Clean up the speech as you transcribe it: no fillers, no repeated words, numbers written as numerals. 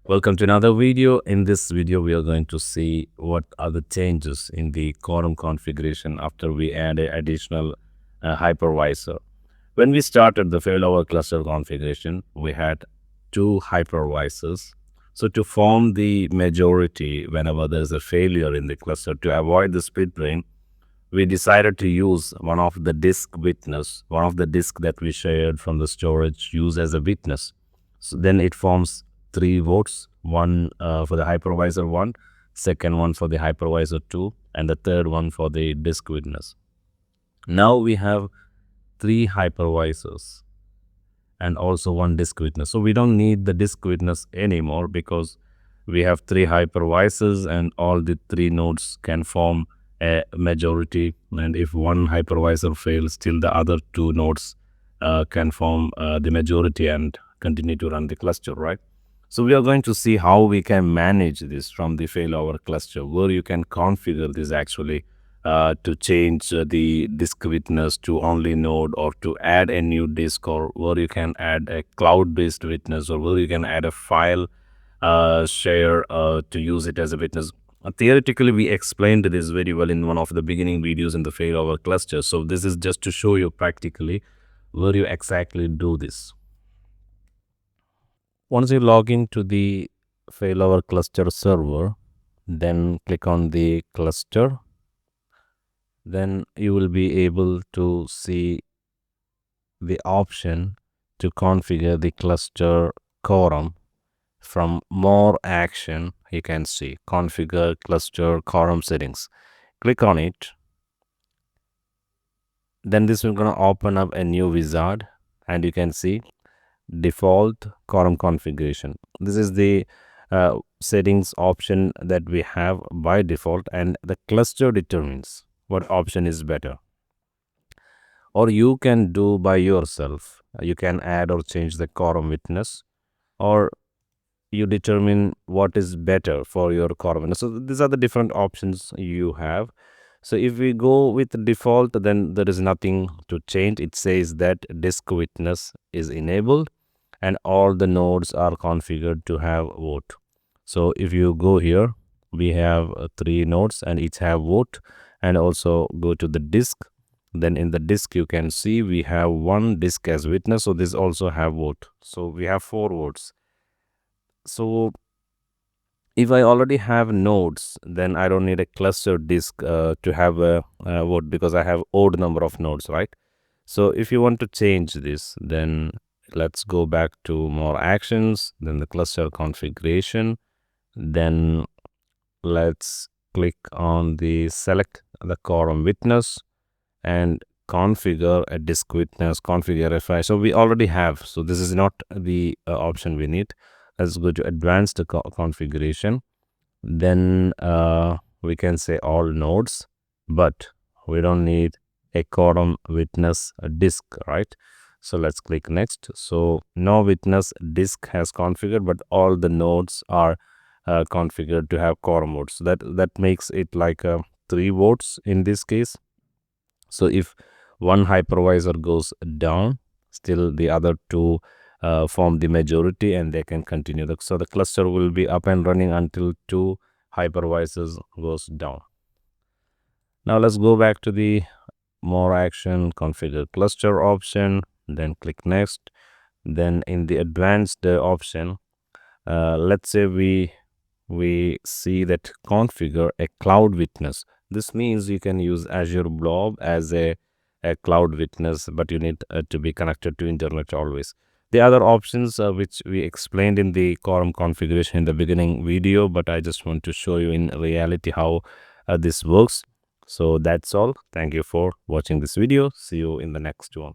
Welcome to another video. In this video, we are going to see what are the changes in the Quorum configuration after we add an additional hypervisor. When we started the failover cluster configuration, we had two hypervisors. So to form the majority whenever there's a failure in the cluster, to avoid the split brain, we decided to use one of the disk witness, one of the disk that we shared from the storage, use as a witness. So then it forms three votes, one for the hypervisor 1, second one for the hypervisor 2, and the third one for the disk witness. Now we have three hypervisors and also one disk witness. So we don't need the disk witness anymore because we have three hypervisors and all the three nodes can form a majority. And if one hypervisor fails, still the other two nodes can form the majority and continue to run the cluster, right? So we are going to see how we can manage this from the failover cluster, where you can configure this actually to change the disk witness to only node, or to add a new disk, or where you can add a cloud-based witness, or where you can add a file share to use it as a witness. Theoretically, we explained this very well in one of the beginning videos in the failover cluster. So this is just to show you practically where you exactly do this. Once you log into the failover cluster server, then click on the cluster. Then you will be able to see the option to configure the cluster quorum. From more action, you can see configure cluster quorum settings. Click on it. Then this will gonna open up a new wizard, and you can see default quorum configuration. This is the settings option that we have by default, and the cluster determines what option is better. Or you can do by yourself. You can add or change the quorum witness, or you determine what is better for your quorum witness. So these are the different options you have. So if we go with default, then there is nothing to change. It says that disk witness is enabled and all the nodes are configured to have vote. So if you go here, we have three nodes and each have vote. And also go to the disk. Then in the disk, you can see we have one disk as witness. So this also have vote. So we have 4 votes. So if I already have nodes, then I don't need a cluster disk to have a vote, because I have odd number of nodes, right? So if you want to change this, then let's go back to more actions, then the cluster configuration. Then let's click on the select the quorum witness and configure a disk witness, configure a file. So we already have, so this is not the option we need. Let's go to advanced configuration. Then we can say all nodes, but we don't need a quorum witness disk, right? So let's click next. So no witness disk has configured, but all the nodes are configured to have quorum votes. So that makes it like 3 votes in this case. So if one hypervisor goes down, still the other two form the majority and they can continue. So the cluster will be up and running until 2 hypervisors goes down. Now let's go back to the more action, configure cluster option, then click next. Then in the advanced option, let's say we see that configure a cloud witness. This means you can use Azure Blob as a cloud witness, but you need to be connected to internet always. The other options which we explained in the quorum configuration in the beginning video, but I just want to show you in reality how this works. So that's all. Thank you for watching this video. See you in the next one.